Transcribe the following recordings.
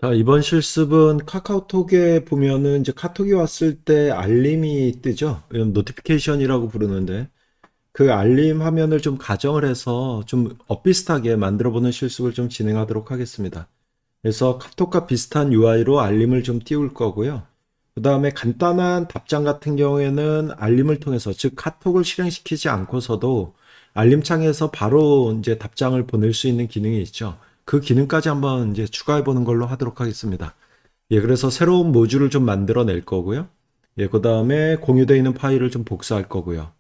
자, 이번 실습은 카카오톡에 보면은 이제 카톡이 왔을 때 알림이 뜨죠? 노티피케이션이라고 부르는데 그 알림 화면을 좀 가정을 해서 좀 엇비슷하게 만들어 보는 실습을 좀 진행하도록 하겠습니다. 그래서 카톡과 비슷한 UI로 알림을 좀 띄울 거고요. 그 다음에 간단한 답장 같은 경우에는 알림을 통해서, 즉 카톡을 실행시키지 않고서도 알림창에서 바로 이제 답장을 보낼 수 있는 기능이 있죠. 그 기능까지 한번 이제 추가해 보는 걸로 하도록 하겠습니다. 예, 그래서 새로운 모듈을 좀 만들어낼 거고요. 예, 그 다음에 공유되어 있는 파일을 좀 복사할 거고요.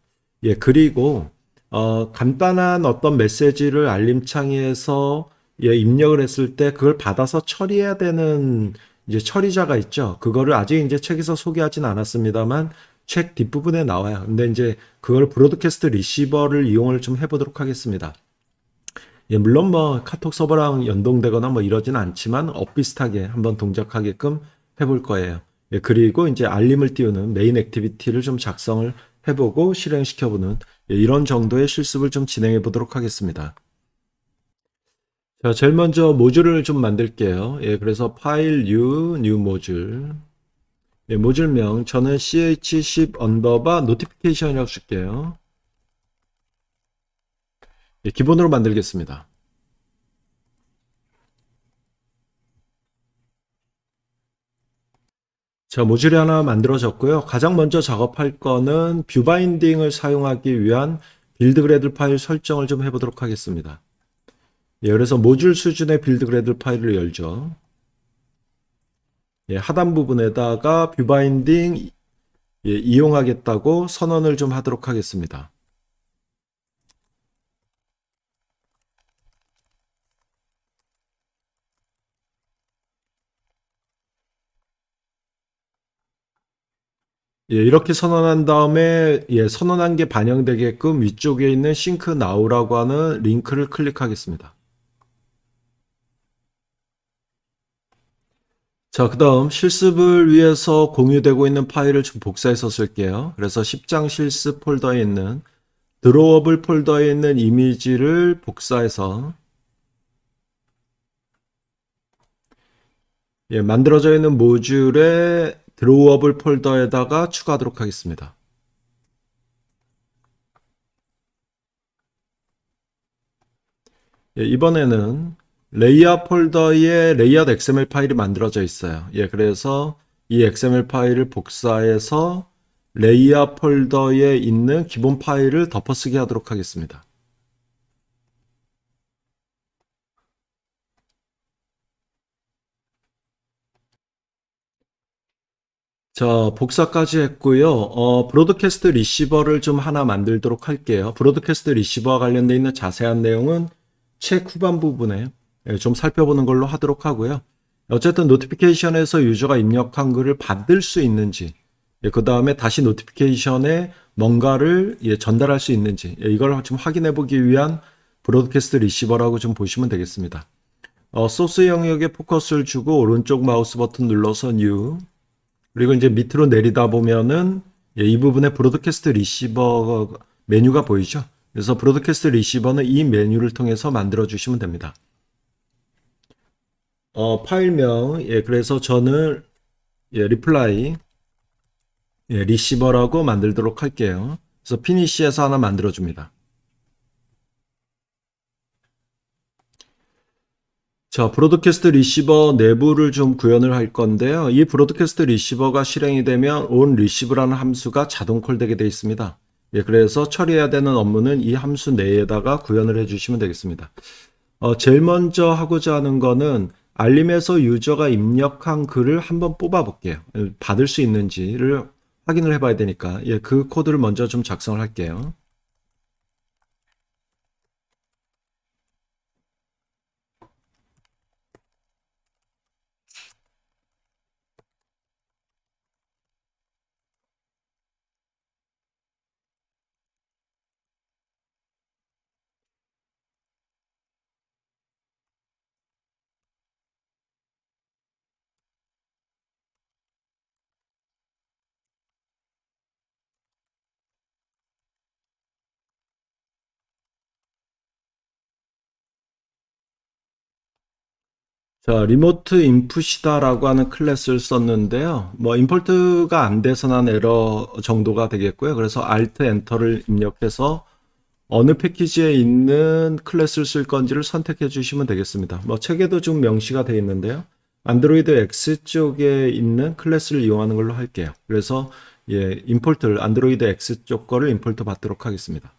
예, 그리고 간단한 어떤 메시지를 알림창에서 예, 입력을 했을 때 그걸 받아서 처리해야 되는 이제 처리자가 있죠. 그거를 아직 이제 책에서 소개하진 않았습니다만 책 뒷부분에 나와요. 근데 이제 그걸 브로드캐스트 리시버를 이용을 좀 해보도록 하겠습니다. 예, 물론 뭐 카톡 서버랑 연동되거나 뭐 이러진 않지만 엇비슷하게 한번 동작하게끔 해볼 거예요. 예, 그리고 이제 알림을 띄우는 메인 액티비티를 좀 작성을 해보고 실행시켜보는 예, 이런 정도의 실습을 좀 진행해 보도록 하겠습니다. 자, 제일 먼저 모듈을 좀 만들게요. 예, 그래서 파일 new 모듈. 예, 모듈명 저는 ch10 언더바 노티피케이션이라고 쓸게요. 예, 기본으로 만들겠습니다. 자, 모듈이 하나 만들어졌고요. 가장 먼저 작업할 거는 뷰 바인딩을 사용하기 위한 빌드 그래들 파일 설정을 좀 해보도록 하겠습니다. 예, 그래서 모듈 수준의 빌드 그래들 파일을 열죠. 예, 하단 부분에다가 뷰 바인딩 예, 이용하겠다고 선언을 좀 하도록 하겠습니다. 예, 이렇게 선언한 다음에 예, 선언한 게 반영되게끔 위쪽에 있는 싱크 나우라고 하는 링크를 클릭하겠습니다. 자, 그 다음 실습을 위해서 공유되고 있는 파일을 좀 복사해서 쓸게요. 그래서 10장 실습 폴더에 있는 드로워블 폴더에 있는 이미지를 복사해서 예, 만들어져 있는 모듈의 드로워블 폴더에다가 추가하도록 하겠습니다. 예, 이번에는 레이아웃 폴더에 레이아웃 XML 파일이 만들어져 있어요. 예, 그래서 이 XML 파일을 복사해서 레이아웃 폴더에 있는 기본 파일을 덮어쓰기 하도록 하겠습니다. 자, 복사까지 했고요. 브로드캐스트 리시버를 좀 하나 만들도록 할게요. 브로드캐스트 리시버와 관련되어 있는 자세한 내용은 책 후반 부분에 예, 좀 살펴보는 걸로 하도록 하고요. 어쨌든 노티피케이션에서 유저가 입력한 글을 받을 수 있는지, 예, 그 다음에 다시 노티피케이션에 뭔가를 예, 전달할 수 있는지, 예, 이걸 좀 확인해 보기 위한 브로드캐스트 리시버라고 좀 보시면 되겠습니다. 소스 영역에 포커스를 주고 오른쪽 마우스 버튼 눌러서 New, 그리고 이제 밑으로 내리다 보면은 예, 이 부분에 브로드캐스트 리시버 메뉴가 보이죠. 그래서 브로드캐스트 리시버는 이 메뉴를 통해서 만들어 주시면 됩니다. 파일명 예, 그래서 저는 예, 리플라이 예, 리시버라고 만들도록 할게요. 그래서 피니시에서 하나 만들어 줍니다. 자, 브로드캐스트 리시버 내부를 좀 구현을 할 건데요. 이 브로드캐스트 리시버가 실행이 되면 on receive라는 함수가 자동 콜되게 되어 있습니다. 예, 그래서 처리해야 되는 업무는 이 함수 내에다가 구현을 해주시면 되겠습니다. 제일 먼저 하고자 하는 거는 알림에서 유저가 입력한 글을 한번 뽑아 볼게요. 받을 수 있는지를 확인을 해봐야 되니까 예, 그 코드를 먼저 좀 작성을 할게요. 자, 리모트 인풋이다라고 하는 클래스를 썼는데요. 뭐, 임포트가 안 돼서난 에러 정도가 되겠고요. 그래서 Alt 엔터를 입력해서 어느 패키지에 있는 클래스를 쓸 건지를 선택해 주시면 되겠습니다. 뭐, 책에도 좀 명시가 되어 있는데요. 안드로이드 X 쪽에 있는 클래스를 이용하는 걸로 할게요. 그래서, 예, 임포트를, 안드로이드 X 쪽 거를 임포트 받도록 하겠습니다.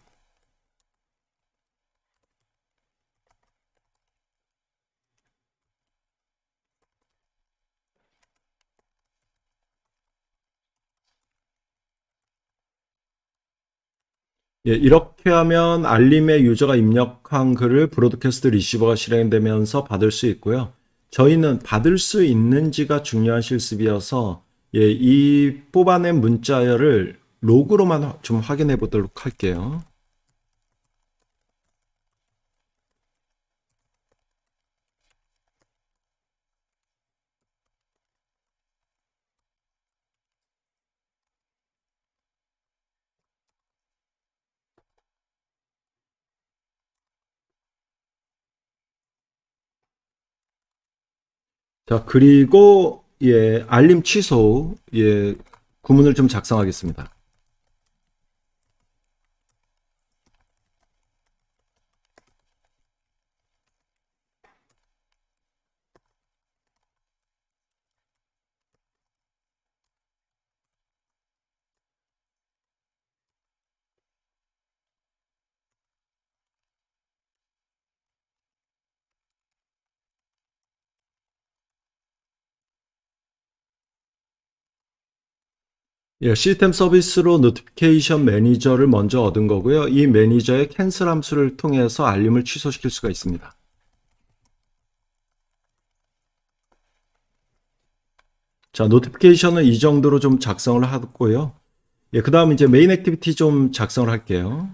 예, 이렇게 하면 알림에 유저가 입력한 글을 브로드캐스트 리시버가 실행되면서 받을 수 있고요. 저희는 받을 수 있는지가 중요한 실습이어서 예, 이 뽑아낸 문자열을 로그로만 좀 확인해 보도록 할게요. 자, 그리고 예, 알림 취소 예, 구문을 좀 작성하겠습니다. 예, 시스템 서비스로 노티피케이션 매니저를 먼저 얻은 거고요. 이 매니저의 캔슬 함수를 통해서 알림을 취소시킬 수가 있습니다. 자, 노티피케이션은 이 정도로 좀 작성을 하고요. 예, 그 다음 이제 메인 액티비티 좀 작성을 할게요.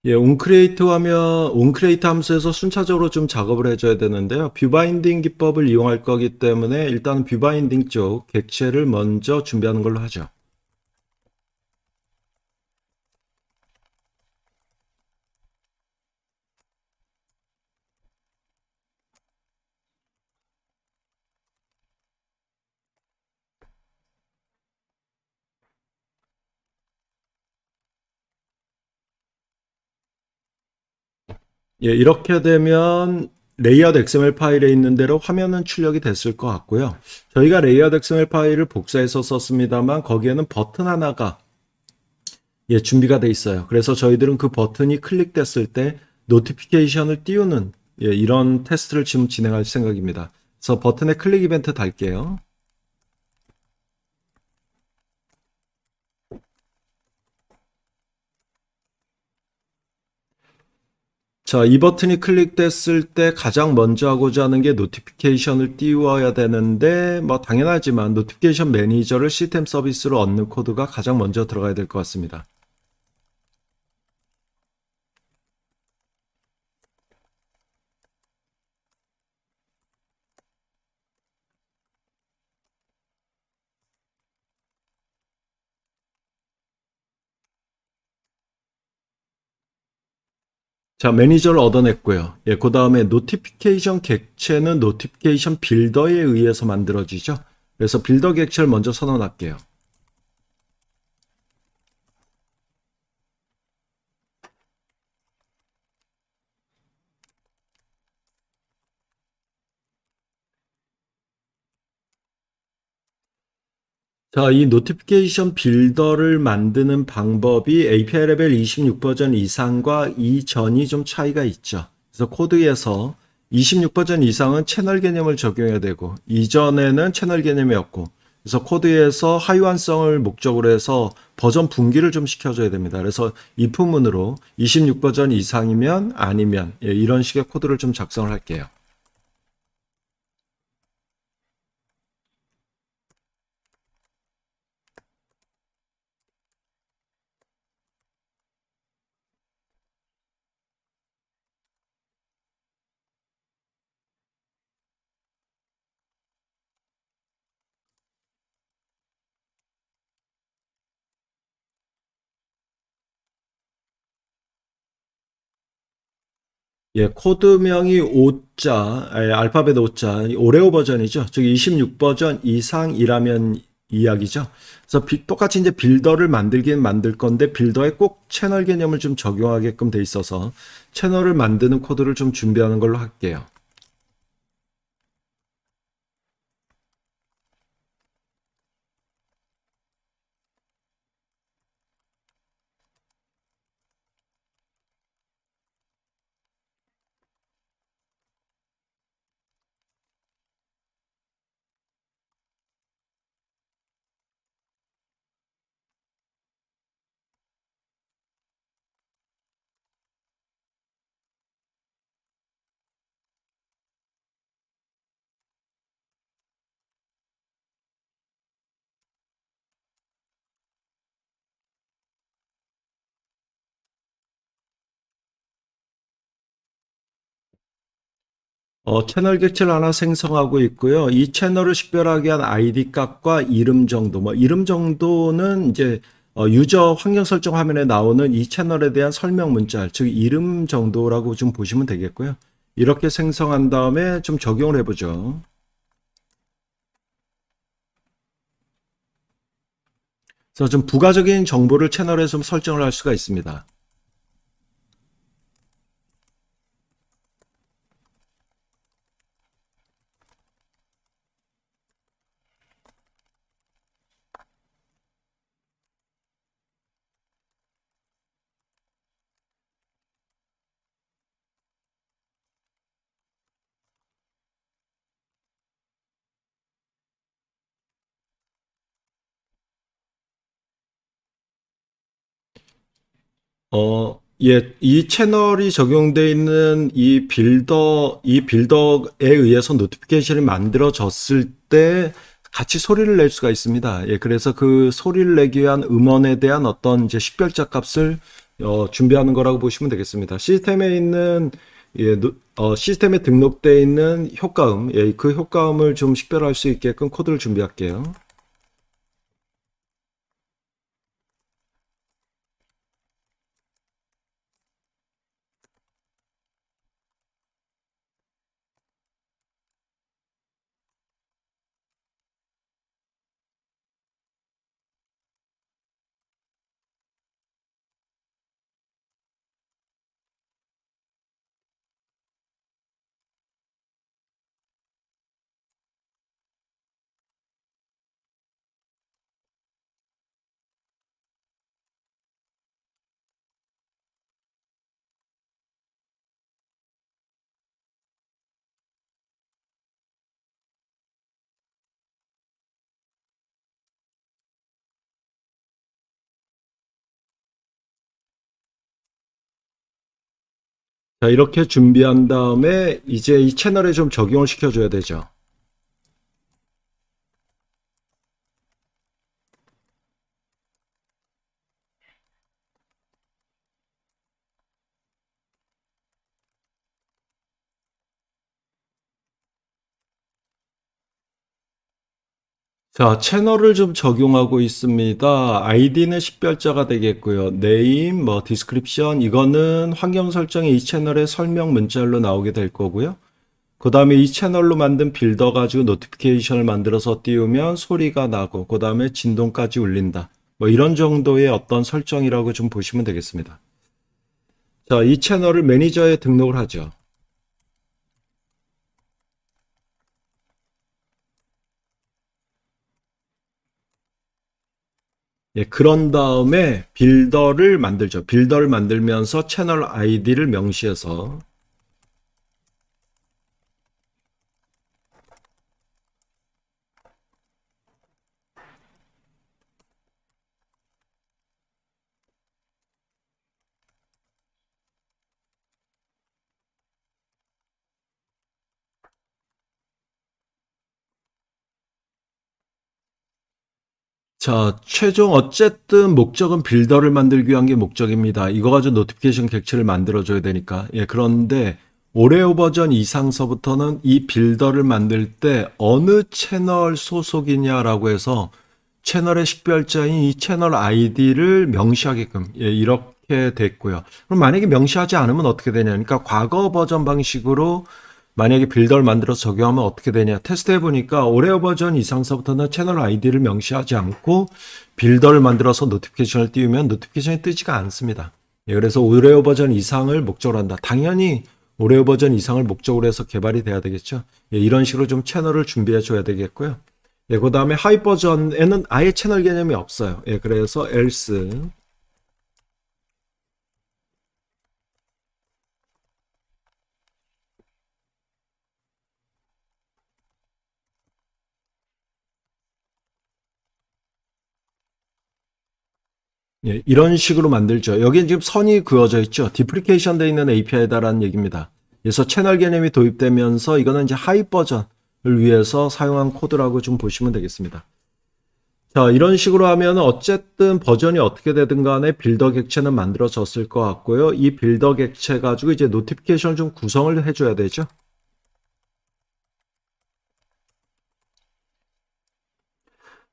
예, onCreate 하면 onCreate 함수에서 순차적으로 좀 작업을 해줘야 되는데요. 뷰바인딩 기법을 이용할 거기 때문에 일단 뷰바인딩 쪽 객체를 먼저 준비하는 걸로 하죠. 예, 이렇게 되면 레이아웃 XML 파일에 있는 대로 화면은 출력이 됐을 것 같고요. 저희가 레이아웃 XML 파일을 복사해서 썼습니다만 거기에는 버튼 하나가 예, 준비가 돼 있어요. 그래서 저희들은 그 버튼이 클릭됐을 때 노티피케이션을 띄우는 예, 이런 테스트를 지금 진행할 생각입니다. 그래서 버튼에 클릭 이벤트 달게요. 자, 이 버튼이 클릭됐을 때 가장 먼저 하고자 하는 게 노티피케이션을 띄워야 되는데 뭐 당연하지만 노티피케이션 매니저를 시스템 서비스로 얻는 코드가 가장 먼저 들어가야 될 것 같습니다. 자, 매니저를 얻어냈고요. 예, 그 다음에 노티피케이션 객체는 노티피케이션 빌더에 의해서 만들어지죠. 그래서 빌더 객체를 먼저 선언할게요. 자, 이 노티피케이션 빌더를 만드는 방법이 API 레벨 26 버전 이상과 이전이 좀 차이가 있죠. 그래서 코드에서 26 버전 이상은 채널 개념을 적용해야 되고, 이전에는 채널 개념이 없고, 그래서 코드에서 하이완성을 목적으로 해서 버전 분기를 좀 시켜줘야 됩니다. 그래서 if문으로 26 버전 이상이면 아니면 예, 이런 식의 코드를 좀 작성을 할게요. 예, 코드명이 5자, 알파벳 5자, 오레오 버전이죠. 즉 26 버전 이상이라면 이야기죠. 그래서 똑같이 이제 빌더를 만들긴 만들 건데 빌더에 꼭 채널 개념을 좀 적용하게끔 돼 있어서 채널을 만드는 코드를 좀 준비하는 걸로 할게요. 채널 객체를 하나 생성하고 있고요. 이 채널을 식별하게 한 아이디 값과 이름 정도, 뭐 이름 정도는 이제 유저 환경 설정 화면에 나오는 이 채널에 대한 설명 문자, 즉 이름 정도라고 좀 보시면 되겠고요. 이렇게 생성한 다음에 좀 적용을 해보죠. 그래서 좀 부가적인 정보를 채널에 좀 설정을 할 수가 있습니다. 예, 이 채널이 적용되어 있는 이 빌더에 의해서 노티피케이션이 만들어졌을 때 같이 소리를 낼 수가 있습니다. 예, 그래서 그 소리를 내기 위한 음원에 대한 어떤 이제 식별자 값을 준비하는 거라고 보시면 되겠습니다. 시스템에 있는 시스템에 등록되어 있는 효과음, 예, 그 효과음을 좀 식별할 수 있게끔 코드를 준비할게요. 자, 이렇게 준비한 다음에 이제 이 채널에 좀 적용을 시켜줘야 되죠. 자, 채널을 좀 적용하고 있습니다. 아이디는 식별자가 되겠고요. 네임, 뭐 디스크립션 이거는 환경 설정이 이 채널의 설명 문자로 나오게 될 거고요. 그 다음에 이 채널로 만든 빌더 가지고 노티피케이션을 만들어서 띄우면 소리가 나고 그 다음에 진동까지 울린다. 뭐 이런 정도의 어떤 설정이라고 좀 보시면 되겠습니다. 자, 이 채널을 매니저에 등록을 하죠. 예, 그런 다음에 빌더를 만들죠. 빌더를 만들면서 채널 아이디를 명시해서 자, 최종 어쨌든 목적은 빌더를 만들기 위한 게 목적입니다. 이거 가지고 노티피케이션 객체를 만들어줘야 되니까. 예, 그런데 오레오 버전 이상서부터는 이 빌더를 만들 때 어느 채널 소속이냐라고 해서 채널의 식별자인 이 채널 아이디를 명시하게끔, 예, 이렇게 이렇게 됐고요. 그럼 만약에 명시하지 않으면 어떻게 되냐? 그러니까 과거 버전 방식으로 만약에 빌더를 만들어서 적용하면 어떻게 되냐? 테스트해 보니까 올해어 버전 이상서부터는 채널 아이디를 명시하지 않고 빌더를 만들어서 노티피케이션을 띄우면 노티피케이션이 뜨지가 않습니다. 예, 그래서 올해어 버전 이상을 목적으로 한다. 당연히 올해어 버전 이상을 목적으로 해서 개발이 돼야 되겠죠. 예, 이런 식으로 좀 채널을 준비해 줘야 되겠고요. 예, 그 다음에 하이 버전에는 아예 채널 개념이 없어요. 예, 그래서 else. 예, 이런 식으로 만들죠. 여기 지금 선이 그어져 있죠. 디프리케이션 되어 있는 API다라는 얘기입니다. 그래서 채널 개념이 도입되면서 이거는 이제 하이 버전을 위해서 사용한 코드라고 좀 보시면 되겠습니다. 자, 이런 식으로 하면 어쨌든 버전이 어떻게 되든 간에 빌더 객체는 만들어졌을 것 같고요. 이 빌더 객체 가지고 이제 노티피케이션을 좀 구성을 해줘야 되죠.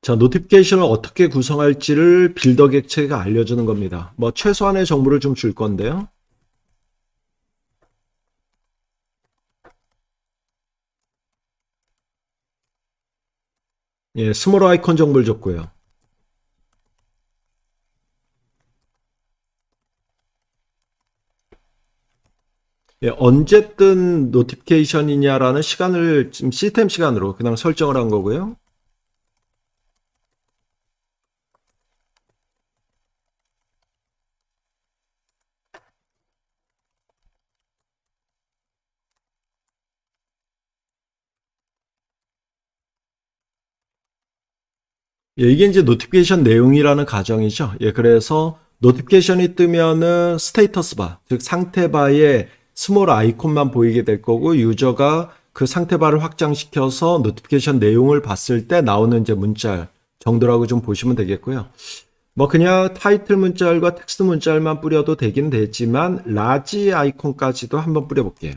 자, 노티피케이션을 어떻게 구성할지를 빌더 객체가 알려주는 겁니다. 뭐 최소한의 정보를 좀 줄 건데요. 예, 스몰 아이콘 정보를 줬고요. 예, 언제 뜬 노티피케이션이냐라는 시간을 지금 시스템 시간으로 그냥 설정을 한 거고요. 예, 이게 이제 노티피케이션 내용이라는 가정이죠. 예, 그래서 노티피케이션이 뜨면은 스테이터스 바, 즉 상태 바에 스몰 아이콘만 보이게 될 거고 유저가 그 상태 바를 확장시켜서 노티피케이션 내용을 봤을 때 나오는 이제 문자 정도라고 좀 보시면 되겠고요. 뭐 그냥 타이틀 문자열과 텍스트 문자열만 뿌려도 되긴 되지만 라지 아이콘까지도 한번 뿌려볼게요.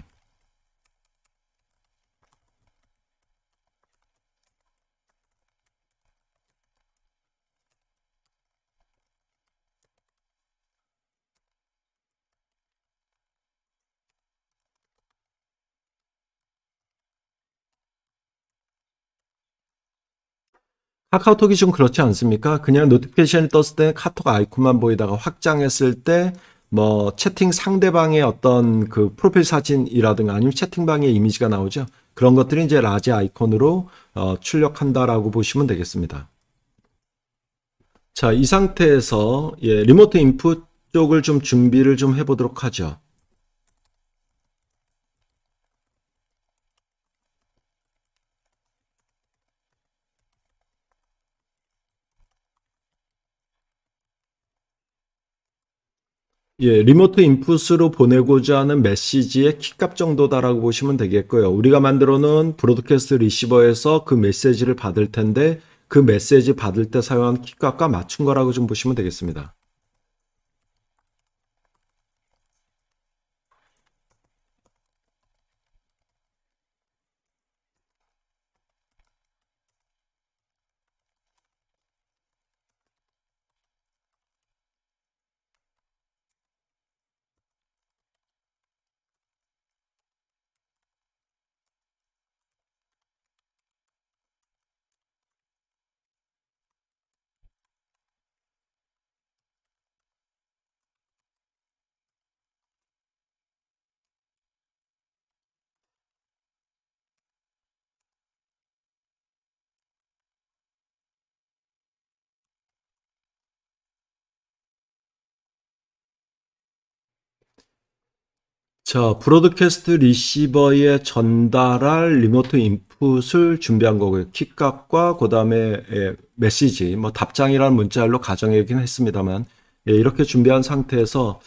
카카오톡이 좀 그렇지 않습니까? 그냥 노티피케이션이 떴을 때 카톡 아이콘만 보이다가 확장했을 때 뭐 채팅 상대방의 어떤 그 프로필 사진이라든가 아니면 채팅방의 이미지가 나오죠. 그런 것들이 이제 라지 아이콘으로 출력한다라고 보시면 되겠습니다. 자, 이 상태에서 예, 리모트 인풋 쪽을 좀 준비를 좀 해보도록 하죠. 예, 리모트 인풋으로 보내고자 하는 메시지의 키값 정도다라고 보시면 되겠고요. 우리가 만들어 놓은 브로드캐스트 리시버에서 그 메시지를 받을 텐데 그 메시지 받을 때 사용한 키값과 맞춘 거라고 좀 보시면 되겠습니다. 자, 브로드캐스트 리시버에 전달할 리모트 인풋을 준비한 거고요. 키값과 그다음에 메시지, 뭐 답장이라는 문자열로 가정하긴 했습니다만 이렇게 준비한 상태에서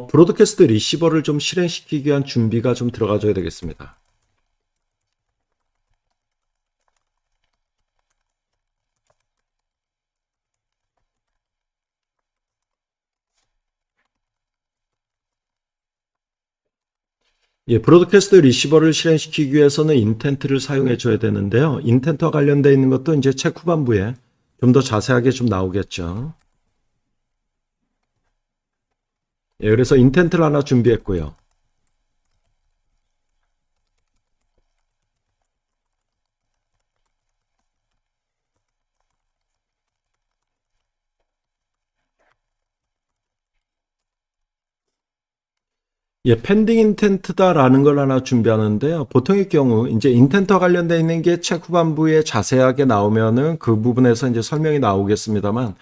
브로드캐스트 리시버를 좀 실행시키기 위한 준비가 좀 들어가줘야 되겠습니다. 예, 브로드캐스트 리시버를 실행시키기 위해서는 인텐트를 사용해 줘야 되는데요. 인텐트와 관련되어 있는 것도 이제 책 후반부에 좀 더 자세하게 좀 나오겠죠. 예, 그래서 인텐트를 하나 준비했고요. 예, 펜딩 인텐트다라는 걸 하나 준비하는데요. 보통의 경우 이제 인텐트와 관련되어 있는 게 책 후반부에 자세하게 나오면은 그 부분에서 이제 설명이 나오겠습니다만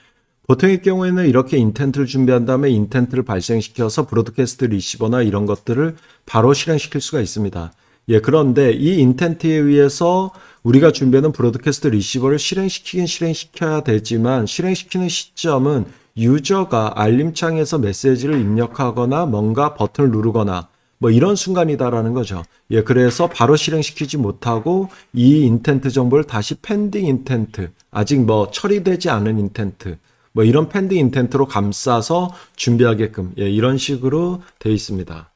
보통의 경우에는 이렇게 인텐트를 준비한 다음에 인텐트를 발생시켜서 브로드캐스트 리시버나 이런 것들을 바로 실행시킬 수가 있습니다. 예, 그런데 이 인텐트에 의해서 우리가 준비하는 브로드캐스트 리시버를 실행시키긴 실행시켜야 되지만 실행시키는 시점은 유저가 알림창에서 메시지를 입력하거나 뭔가 버튼을 누르거나 뭐 이런 순간이다라는 거죠. 예, 그래서 바로 실행시키지 못하고 이 인텐트 정보를 다시 펜딩 인텐트, 아직 뭐 처리되지 않은 인텐트, 뭐 이런 펜딩 인텐트로 감싸서 준비하게끔 예, 이런 식으로 되어 있습니다.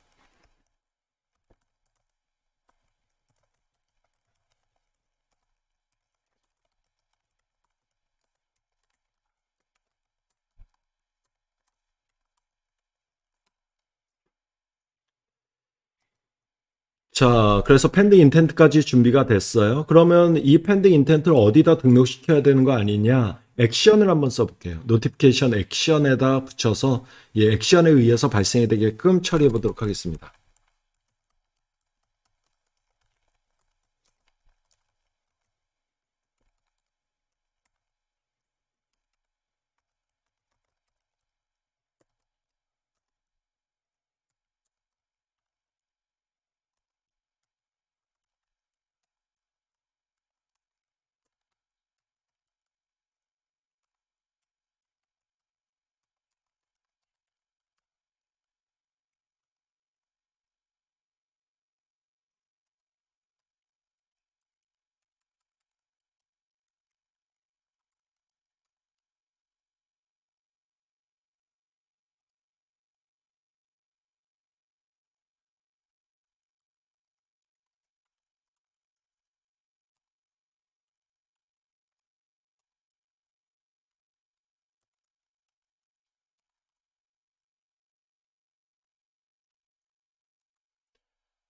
자, 그래서 펜딩 인텐트까지 준비가 됐어요. 그러면 이 펜딩 인텐트를 어디다 등록시켜야 되는 거 아니냐? 액션을 한번 써볼게요. 노티피케이션 액션에다 붙여서 이 액션에 의해서 발생이 되게끔 처리해 보도록 하겠습니다.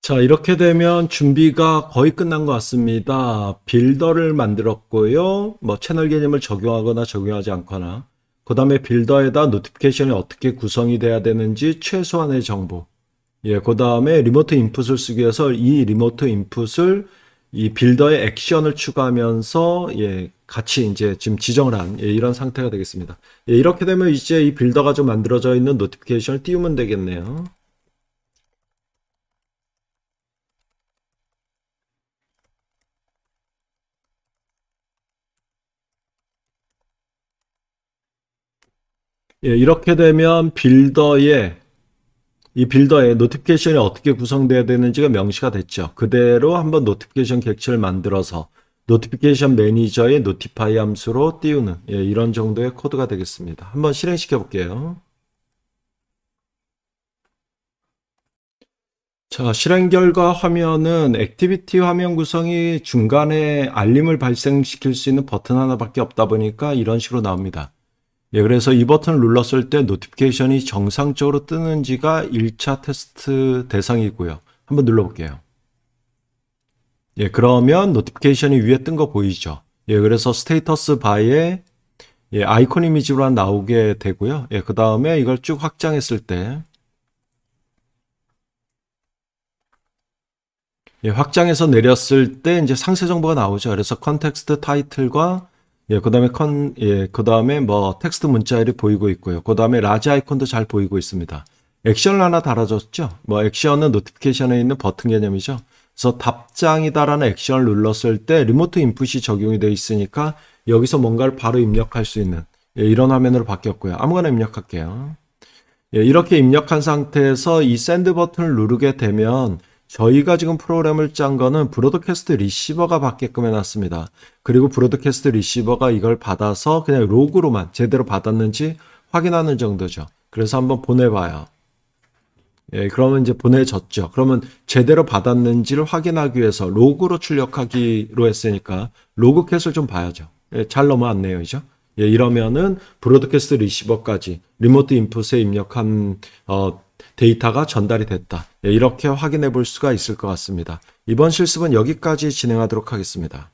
자, 이렇게 되면 준비가 거의 끝난 것 같습니다. 빌더를 만들었고요. 뭐 채널 개념을 적용하거나 적용하지 않거나. 그 다음에 빌더에다 노티피케이션이 어떻게 구성이 돼야 되는지 최소한의 정보. 예, 그 다음에 리모트 인풋을 쓰기 위해서 이 리모트 인풋을 이 빌더의 액션을 추가하면서 예, 같이 이제 지금 지정을 한 예, 이런 상태가 되겠습니다. 예, 이렇게 되면 이제 이 빌더가 좀 만들어져 있는 노티피케이션을 띄우면 되겠네요. 예, 이렇게 되면 이 빌더의 노티피케이션이 어떻게 구성돼야 되는지가 명시가 됐죠. 그대로 한번 노티피케이션 객체를 만들어서 노티피케이션 매니저의 노티파이 함수로 띄우는 예, 이런 정도의 코드가 되겠습니다. 한번 실행시켜 볼게요. 자, 실행 결과 화면은 액티비티 화면 구성이 중간에 알림을 발생시킬 수 있는 버튼 하나밖에 없다 보니까 이런 식으로 나옵니다. 예, 그래서 이 버튼을 눌렀을 때 노티피케이션이 정상적으로 뜨는지가 1차 테스트 대상이고요. 한번 눌러볼게요. 예, 그러면 노티피케이션이 위에 뜬 거 보이죠? 예, 그래서 스테이터스 바에 예, 아이콘 이미지로 나오게 되고요. 예, 그 다음에 이걸 쭉 확장했을 때 예, 확장해서 내렸을 때 이제 상세 정보가 나오죠. 그래서 컨텍스트 타이틀과 예, 그다음에 뭐 텍스트 문자열이 보이고 있고요. 그다음에 라지 아이콘도 잘 보이고 있습니다. 액션을 하나 달아줬죠. 뭐 액션은 노티피케이션에 있는 버튼 개념이죠. 그래서 답장이다라는 액션을 눌렀을 때 리모트 인풋이 적용이 되어 있으니까 여기서 뭔가를 바로 입력할 수 있는 예, 이런 화면으로 바뀌었고요. 아무거나 입력할게요. 예, 이렇게 입력한 상태에서 이 샌드 버튼을 누르게 되면 저희가 지금 프로그램을 짠 거는 브로드캐스트 리시버가 받게끔 해놨습니다. 그리고 브로드캐스트 리시버가 이걸 받아서 그냥 로그로만 제대로 받았는지 확인하는 정도죠. 그래서 한번 보내봐요. 예, 그러면 이제 보내졌죠. 그러면 제대로 받았는지를 확인하기 위해서 로그로 출력하기로 했으니까 로그캣을 좀 봐야죠. 예, 잘 넘어왔네요, 이죠? 예, 이러면은 브로드캐스트 리시버까지 리모트 인풋에 입력한 데이터가 전달이 됐다. 예, 이렇게 확인해 볼 수가 있을 것 같습니다. 이번 실습은 여기까지 진행하도록 하겠습니다.